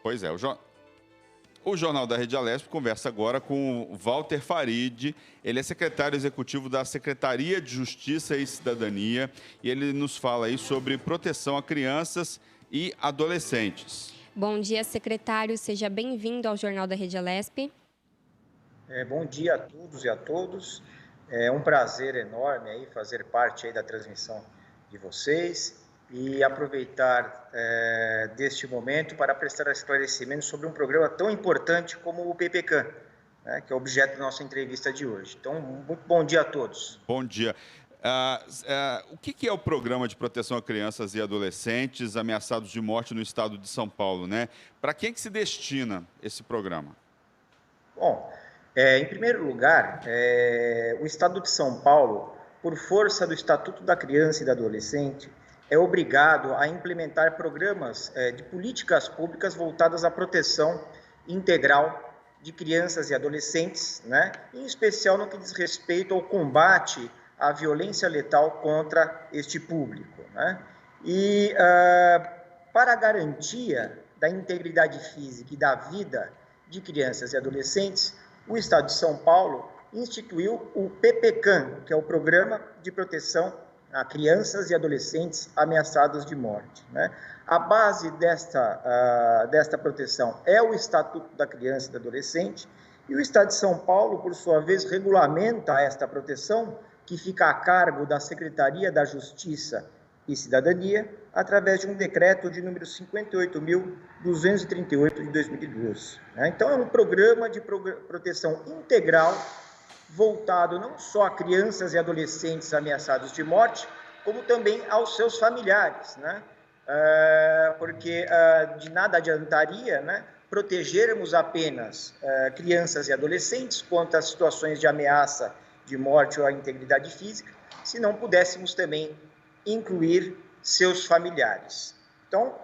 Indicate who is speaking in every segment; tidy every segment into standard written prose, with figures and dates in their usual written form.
Speaker 1: Pois é, o Jornal da Rede Alesp conversa agora com o Walter Farid. Ele é secretário executivo da Secretaria de Justiça e Cidadania e ele nos fala aí sobre proteção a crianças e adolescentes.
Speaker 2: Bom dia, secretário. Seja bem-vindo ao Jornal da Rede Alesp.
Speaker 3: Bom dia a todos e a todos. É um prazer enorme aí fazer parte aí da transmissão de vocês e aproveitar deste momento para prestar esclarecimentos sobre um programa tão importante como o PPCAM, né, que é o objeto da nossa entrevista de hoje. Então, muito bom dia a todos.
Speaker 1: Bom dia. O que é o Programa de Proteção a Crianças e Adolescentes Ameaçados de Morte no Estado de São Paulo, né? Para quem que se destina esse programa?
Speaker 3: Bom, em primeiro lugar, o Estado de São Paulo, por força do Estatuto da Criança e do Adolescente, é obrigado a implementar programas de políticas públicas voltadas à proteção integral de crianças e adolescentes, né? Em especial no que diz respeito ao combate à violência letal contra este público, né? E para a garantia da integridade física e da vida de crianças e adolescentes, o Estado de São Paulo instituiu o PPCAM, que é o Programa de Proteção a Crianças e Adolescentes Ameaçados de Morte, né? A base desta proteção é o Estatuto da Criança e do Adolescente, e o Estado de São Paulo, por sua vez, regulamenta esta proteção, que fica a cargo da Secretaria da Justiça e Cidadania, através de um decreto de número 58.238 de 2012. Né? Então, é um programa de proteção integral voltado não só a crianças e adolescentes ameaçados de morte, como também aos seus familiares, né? Porque de nada adiantaria, né, protegermos apenas crianças e adolescentes contra as situações de ameaça de morte ou à integridade física, se não pudéssemos também incluir seus familiares. Então,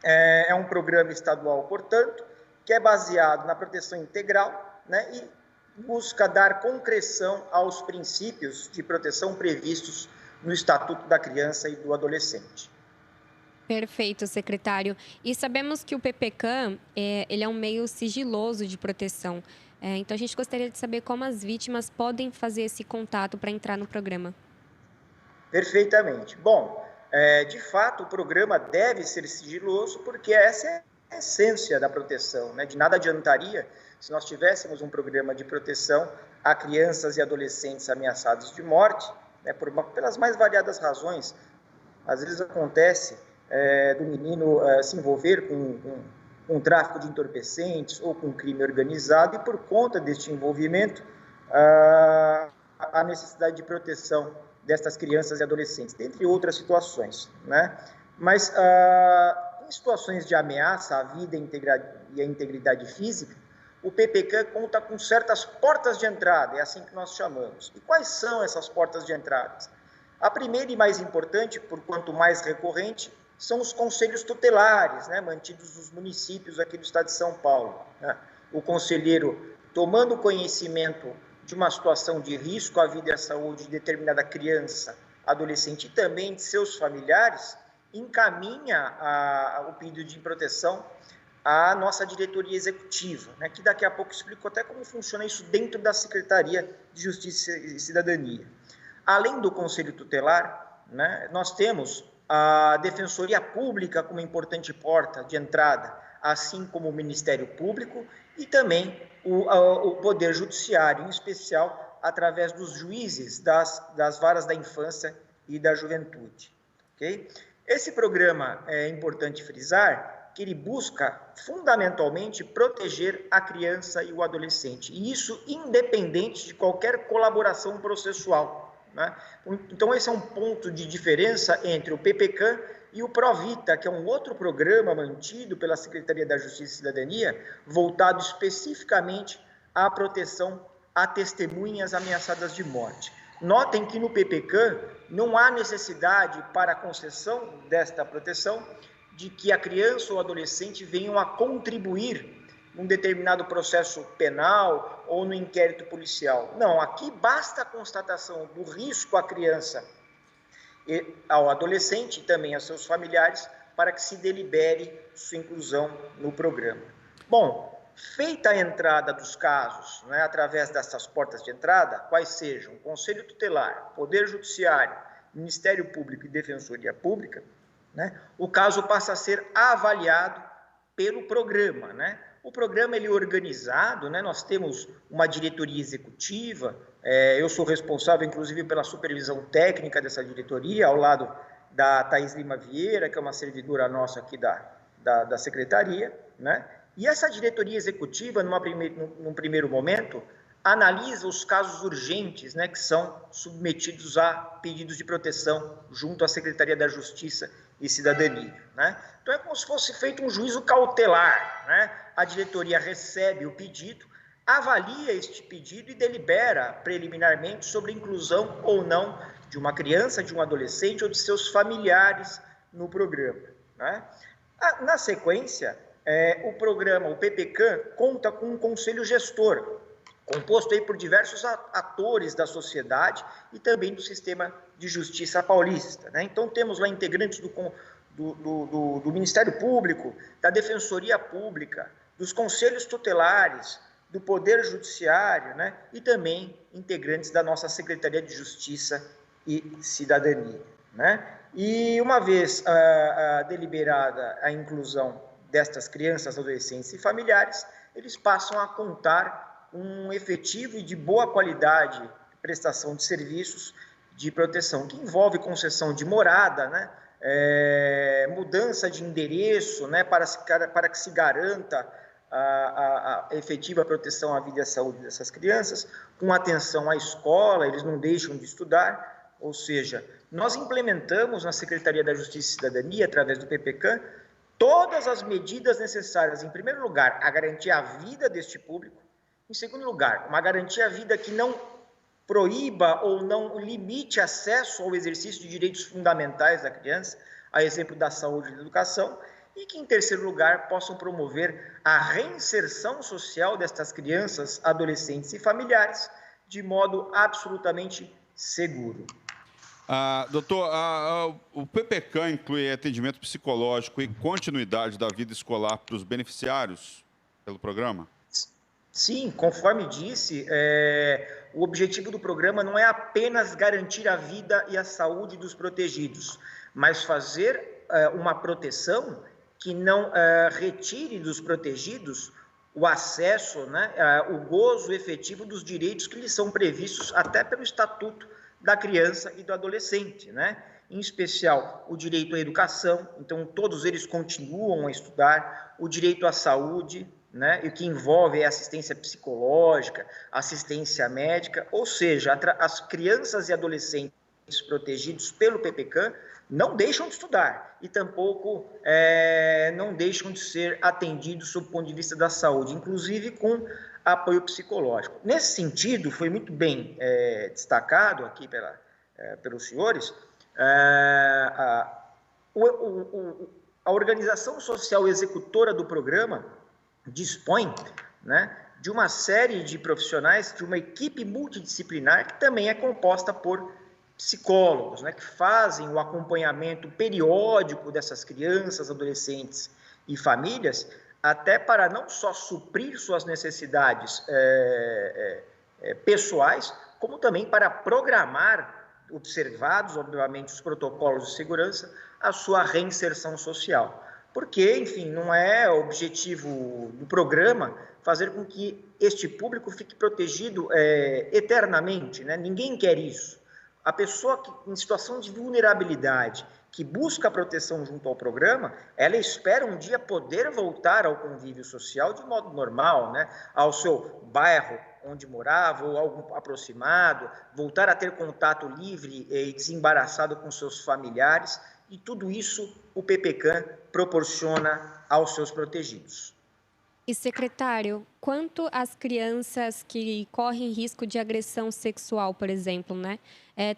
Speaker 3: é um programa estadual, portanto, que é baseado na proteção integral, né, e busca dar concreção aos princípios de proteção previstos no Estatuto da Criança e do Adolescente.
Speaker 2: Perfeito, secretário. E sabemos que o PPCAM ele é um meio sigiloso de proteção. Então, a gente gostaria de saber como as vítimas podem fazer esse contato para entrar no programa.
Speaker 3: Perfeitamente. Bom, de fato, o programa deve ser sigiloso porque essa é a essência da proteção, né? De nada adiantaria se nós tivéssemos um programa de proteção a crianças e adolescentes ameaçados de morte, né, pelas mais variadas razões. Às vezes acontece do menino se envolver com tráfico de entorpecentes ou com crime organizado, e por conta deste envolvimento, a necessidade de proteção destas crianças e adolescentes, dentre outras situações, né? Mas em situações de ameaça à vida e à integridade física, o PPCAM conta com certas portas de entrada, é assim que nós chamamos. E quais são essas portas de entrada? A primeira e mais importante, por quanto mais recorrente, são os conselhos tutelares, né, mantidos nos municípios aqui do estado de São Paulo, né? O conselheiro, tomando conhecimento de uma situação de risco à vida e à saúde de determinada criança, adolescente e também de seus familiares, encaminha o pedido de proteção à nossa diretoria executiva, né, que daqui a pouco explico até como funciona isso dentro da Secretaria de Justiça e Cidadania. Além do Conselho Tutelar, né, nós temos a Defensoria Pública como importante porta de entrada, assim como o Ministério Público e também o Poder Judiciário, em especial através dos juízes das varas da infância e da juventude. Okay? Esse programa, é importante frisar, que ele busca fundamentalmente proteger a criança e o adolescente, e isso independente de qualquer colaboração processual, né? Então esse é um ponto de diferença entre o PPCAM e o Provita, que é um outro programa mantido pela Secretaria da Justiça e Cidadania, voltado especificamente à proteção a testemunhas ameaçadas de morte. Notem que no PPCAM não há necessidade para a concessão desta proteção de que a criança ou adolescente venham a contribuir num determinado processo penal ou no inquérito policial. Não, aqui basta a constatação do risco à criança e ao adolescente e também aos seus familiares para que se delibere sua inclusão no programa. Bom, feita a entrada dos casos, né, através dessas portas de entrada, quais sejam Conselho Tutelar, Poder Judiciário, Ministério Público e Defensoria Pública, né, o caso passa a ser avaliado pelo programa, né? O programa ele é organizado, né? Nós temos uma diretoria executiva, eu sou responsável, inclusive, pela supervisão técnica dessa diretoria, ao lado da Thaís Lima Vieira, que é uma servidora nossa aqui da secretaria, né? E essa diretoria executiva, num primeiro momento, analisa os casos urgentes, né, que são submetidos a pedidos de proteção junto à Secretaria da Justiça e Cidadania, né? Então é como se fosse feito um juízo cautelar, né? A diretoria recebe o pedido, avalia este pedido e delibera preliminarmente sobre a inclusão ou não de uma criança, de um adolescente ou de seus familiares no programa, né? Na sequência, o programa, o PPCAM, conta com um conselho gestor, composto aí por diversos atores da sociedade e também do sistema de justiça paulista, né? Então, temos lá integrantes do Ministério Público, da Defensoria Pública, dos conselhos tutelares, do Poder Judiciário, né? E também integrantes da nossa Secretaria de Justiça e Cidadania, né? E uma vez deliberada a inclusão destas crianças, adolescentes e familiares, eles passam a contar um efetivo e de boa qualidade prestação de serviços de proteção, que envolve concessão de morada, né? Mudança de endereço, né? para que se garanta a efetiva proteção à vida e à saúde dessas crianças, com atenção à escola, eles não deixam de estudar, ou seja, nós implementamos na Secretaria da Justiça e Cidadania, através do PPCAM, todas as medidas necessárias, em primeiro lugar, a garantir a vida deste público, em segundo lugar, uma garantia à vida que não proíba ou não limite acesso ao exercício de direitos fundamentais da criança, a exemplo da saúde e da educação, e que, em terceiro lugar, possam promover a reinserção social destas crianças, adolescentes e familiares de modo absolutamente seguro.
Speaker 1: Doutor, o PPCAM inclui atendimento psicológico e continuidade da vida escolar para os beneficiários pelo programa?
Speaker 3: Sim, conforme disse, o objetivo do programa não é apenas garantir a vida e a saúde dos protegidos, mas fazer uma proteção que não retire dos protegidos o acesso, né, o gozo efetivo dos direitos que lhes são previstos até pelo Estatuto da Criança e do Adolescente, né? Em especial o direito à educação, então todos eles continuam a estudar, o direito à saúde, né, e o que envolve assistência psicológica, assistência médica, ou seja, as crianças e adolescentes protegidos pelo PPCAM não deixam de estudar e tampouco não deixam de ser atendidos sob o ponto de vista da saúde, inclusive com apoio psicológico. Nesse sentido, foi muito bem destacado aqui pelos senhores, a organização social executora do programa dispõe, né, de uma série de profissionais, de uma equipe multidisciplinar que também é composta por psicólogos, né, que fazem o acompanhamento periódico dessas crianças, adolescentes e famílias, até para não só suprir suas necessidades pessoais, como também para programar, observados, obviamente, os protocolos de segurança, a sua reinserção social. Porque, enfim, não é objetivo do programa fazer com que este público fique protegido eternamente, né? Ninguém quer isso. A pessoa em situação de vulnerabilidade, que busca proteção junto ao programa, ela espera um dia poder voltar ao convívio social de modo normal, né? Ao seu bairro onde morava, ou algo aproximado, voltar a ter contato livre e desembaraçado com seus familiares, e tudo isso o PPCAM proporciona aos seus protegidos.
Speaker 2: E, secretário, quanto às crianças que correm risco de agressão sexual, por exemplo, né?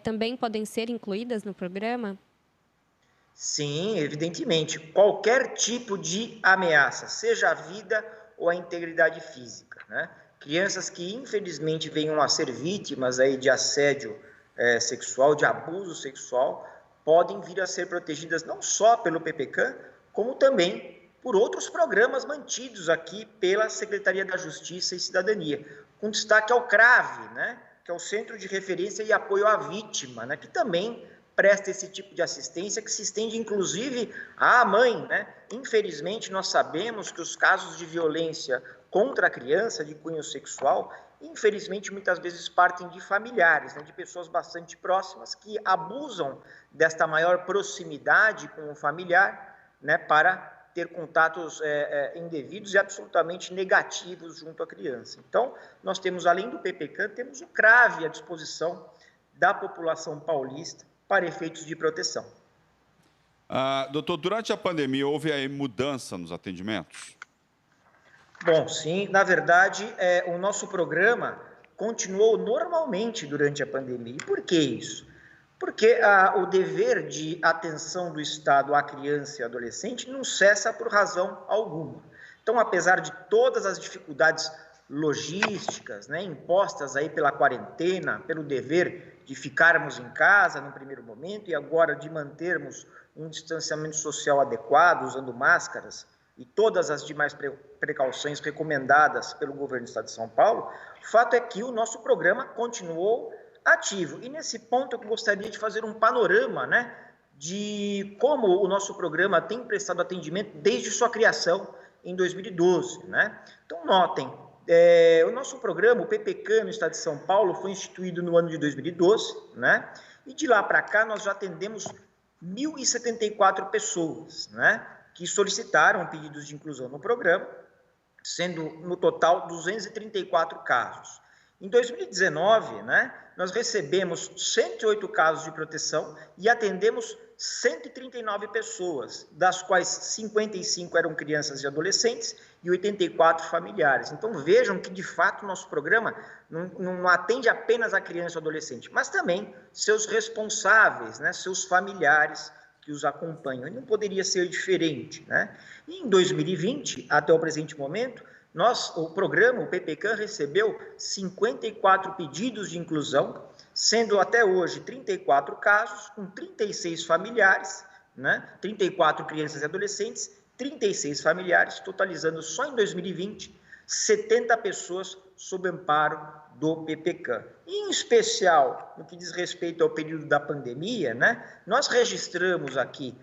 Speaker 2: Também podem ser incluídas no programa?
Speaker 3: Sim, evidentemente. Qualquer tipo de ameaça, seja a vida ou a integridade física, né? Crianças que, infelizmente, venham a ser vítimas aí de assédio sexual, de abuso sexual, podem vir a ser protegidas não só pelo PPCAM, como também por outros programas mantidos aqui pela Secretaria da Justiça e Cidadania, com destaque ao CRAVE, né, que é o Centro de Referência e Apoio à Vítima, né, que também presta esse tipo de assistência, que se estende inclusive à mãe, né? Infelizmente, nós sabemos que os casos de violência contra a criança, de cunho sexual, infelizmente, muitas vezes partem de familiares, né? De pessoas bastante próximas que abusam desta maior proximidade com o familiar, né? Para ter contatos indevidos e absolutamente negativos junto à criança. Então, nós temos, além do PPCAM, temos o CRAVE à disposição da população paulista para efeitos de proteção.
Speaker 1: Doutor, durante a pandemia houve aí mudança nos atendimentos?
Speaker 3: Bom, sim, na verdade, o nosso programa continuou normalmente durante a pandemia. E por que isso? Porque o dever de atenção do Estado à criança e adolescente não cessa por razão alguma. Então, apesar de todas as dificuldades logísticas, né, impostas aí pela quarentena, pelo dever de ficarmos em casa no primeiro momento e agora de mantermos um distanciamento social adequado, usando máscaras e todas as demais precauções recomendadas pelo governo do Estado de São Paulo, o fato é que o nosso programa continuou ativo. E nesse ponto eu gostaria de fazer um panorama, né, de como o nosso programa tem prestado atendimento desde sua criação em 2012, né? Então, notem, o nosso programa, o PPCAM no Estado de São Paulo, foi instituído no ano de 2012, né? E de lá para cá nós já atendemos 1.074 pessoas, né? Que solicitaram pedidos de inclusão no programa, sendo no total 234 casos. Em 2019, né, nós recebemos 108 casos de proteção e atendemos 139 pessoas, das quais 55 eram crianças e adolescentes e 84 familiares. Então vejam que, de fato, o nosso programa não atende apenas a criança e adolescente, mas também seus responsáveis, né, seus familiares que os acompanham. E não poderia ser diferente, né? E em 2020, até o presente momento, o programa, o PPCAM, recebeu 54 pedidos de inclusão, sendo até hoje 34 casos, com 36 familiares, né? 34 crianças e adolescentes, 36 familiares, totalizando só em 2020 70 pessoas sob amparo do PPCAM. E, em especial, no que diz respeito ao período da pandemia, né? Nós registramos aqui,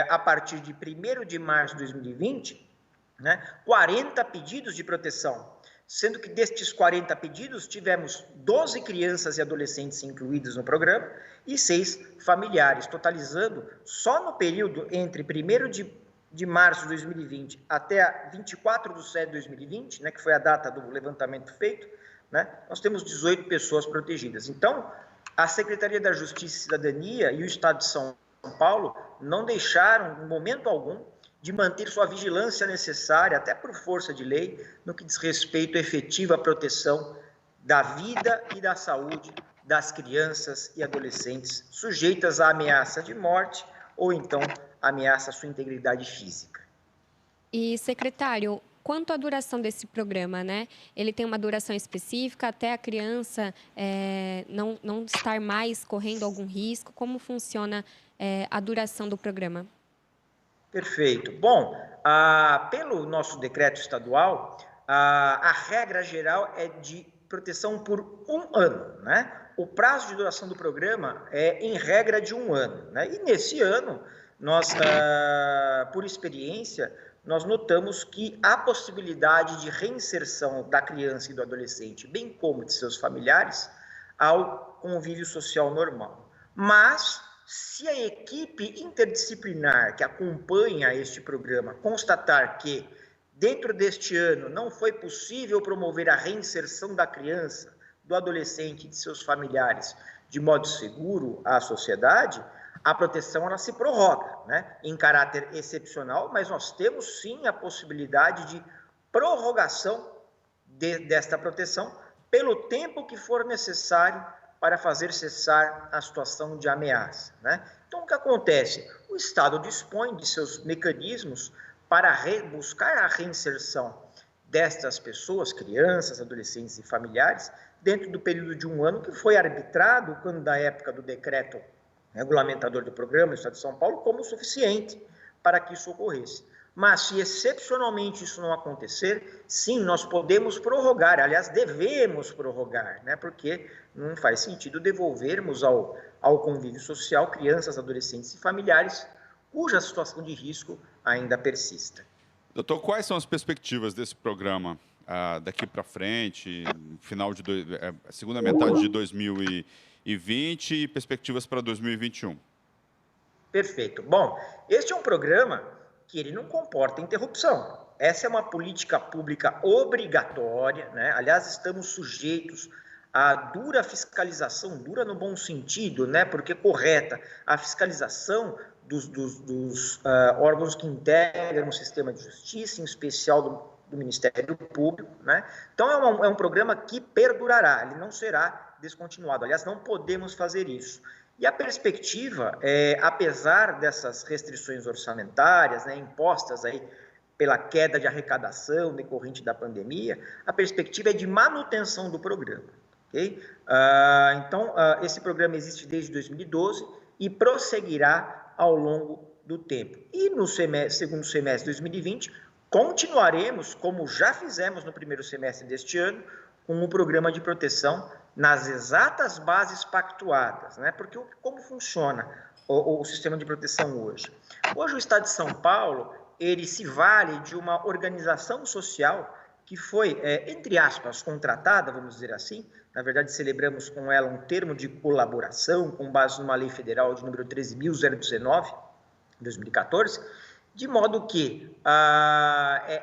Speaker 3: a partir de 1º de março de 2020, né, 40 pedidos de proteção, sendo que destes 40 pedidos tivemos 12 crianças e adolescentes incluídos no programa e 6 familiares, totalizando só no período entre 1º de março de 2020 até 24 de setembro de 2020, né, que foi a data do levantamento feito, né, nós temos 18 pessoas protegidas. Então, a Secretaria da Justiça e Cidadania e o Estado de São Paulo não deixaram, em momento algum, de manter sua vigilância necessária, até por força de lei, no que diz respeito à efetiva proteção da vida e da saúde das crianças e adolescentes sujeitas à ameaça de morte ou então ameaça à sua integridade física.
Speaker 2: E, secretário, quanto à duração desse programa, né? Ele tem uma duração específica até a criança não estar mais correndo algum risco? Como funciona a duração do programa?
Speaker 3: Perfeito. Bom, pelo nosso decreto estadual, a regra geral é de proteção por 1 ano, né? O prazo de duração do programa é, em regra, de 1 ano, né? E nesse ano, nós, por experiência, nós notamos que há possibilidade de reinserção da criança e do adolescente, bem como de seus familiares, ao convívio social normal. Mas, se a equipe interdisciplinar que acompanha este programa constatar que, dentro deste ano, não foi possível promover a reinserção da criança, do adolescente e de seus familiares de modo seguro à sociedade, a proteção ela se prorroga, né, em caráter excepcional, mas nós temos sim a possibilidade de prorrogação desta proteção pelo tempo que for necessário para fazer cessar a situação de ameaça, né? Então, o que acontece? O Estado dispõe de seus mecanismos para buscar a reinserção destas pessoas, crianças, adolescentes e familiares, dentro do período de 1 ano, que foi arbitrado quando da época do decreto regulamentador do programa, o Estado de São Paulo, como suficiente para que isso ocorresse. Mas, se excepcionalmente isso não acontecer, sim, nós podemos prorrogar, aliás, devemos prorrogar, né? Porque não faz sentido devolvermos ao convívio social crianças, adolescentes e familiares cuja situação de risco ainda persista.
Speaker 1: Doutor, quais são as perspectivas desse programa daqui para frente, segunda metade de 2020 e perspectivas para 2021?
Speaker 3: Perfeito. Bom, este é um programa que ele não comporta interrupção. Essa é uma política pública obrigatória, né? Aliás, estamos sujeitos à dura fiscalização, dura no bom sentido, né? Porque correta, a fiscalização dos órgãos que integram o sistema de justiça, em especial do Ministério Público, né? Então, é um programa que perdurará, ele não será descontinuado. Aliás, não podemos fazer isso. E a perspectiva, apesar dessas restrições orçamentárias, né, impostas aí pela queda de arrecadação decorrente da pandemia, a perspectiva é de manutenção do programa. Okay? Então, esse programa existe desde 2012 e prosseguirá ao longo do tempo. E no segundo semestre de 2020, continuaremos, como já fizemos no primeiro semestre deste ano, com o programa de proteção nas exatas bases pactuadas, né? Porque como funciona o sistema de proteção hoje? Hoje o Estado de São Paulo, ele se vale de uma organização social que foi, entre aspas, contratada, vamos dizer assim. Na verdade, celebramos com ela um termo de colaboração com base numa lei federal de número 13.019, de 2014, de modo que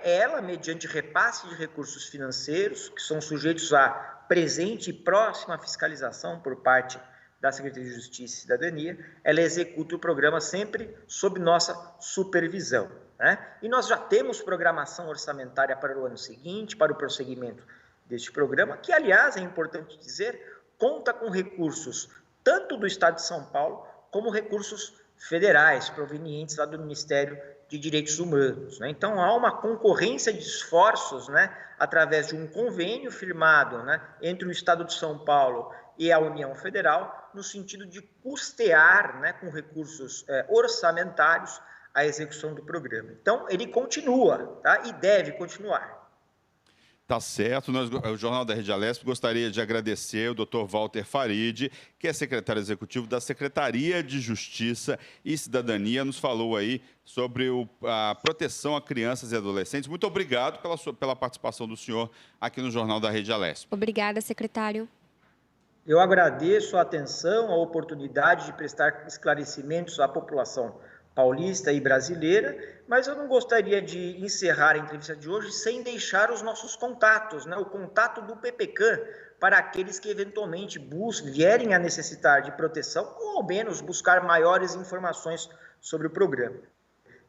Speaker 3: ela, mediante repasse de recursos financeiros, que são sujeitos a presente e próxima fiscalização por parte da Secretaria de Justiça e Cidadania, ela executa o programa sempre sob nossa supervisão, né? E nós já temos programação orçamentária para o ano seguinte, para o prosseguimento deste programa, que, aliás, é importante dizer, conta com recursos tanto do Estado de São Paulo como recursos federais provenientes lá do Ministério de Direitos Humanos, né? Então, há uma concorrência de esforços, né, através de um convênio firmado, né, entre o Estado de São Paulo e a União Federal, no sentido de custear, né, com recursos orçamentários a execução do programa. Então, ele continua, tá? E deve continuar.
Speaker 1: Tá certo. O Jornal da Rede Alesp gostaria de agradecer o Dr. Walter Farid, que é secretário executivo da Secretaria de Justiça e Cidadania, nos falou aí sobre a proteção a crianças e adolescentes. Muito obrigado pela participação do senhor aqui no Jornal da Rede Alesp.
Speaker 2: Obrigada, secretário.
Speaker 3: Eu agradeço a atenção, a oportunidade de prestar esclarecimentos à população paulista e brasileira, mas eu não gostaria de encerrar a entrevista de hoje sem deixar os nossos contatos, né? O contato do PPCAM para aqueles que eventualmente vierem a necessitar de proteção ou ao menos buscar maiores informações sobre o programa.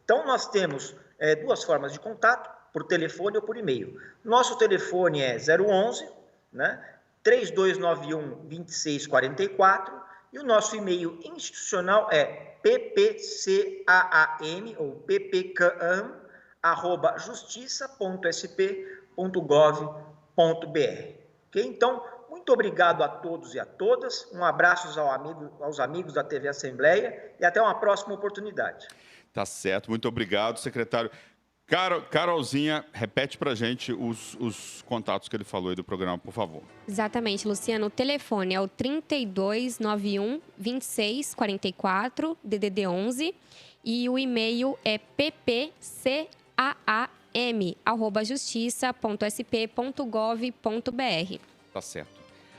Speaker 3: Então, nós temos duas formas de contato, por telefone ou por e-mail. Nosso telefone é 011, né? 3291-2644 e o nosso e-mail institucional é ppcam ou ppcam@justiça.sp.gov.br. Okay? Então, muito obrigado a todos e a todas. Um abraço aos amigos da TV Assembleia e até uma próxima oportunidade.
Speaker 1: Tá certo. Muito obrigado, secretário. Carolzinha, repete para a gente os contatos que ele falou aí do programa, por favor.
Speaker 2: Exatamente, Luciano. O telefone é o 3291-2644, DDD 11. E o e-mail é ppcam@justiça.sp.gov.br.
Speaker 1: Tá certo.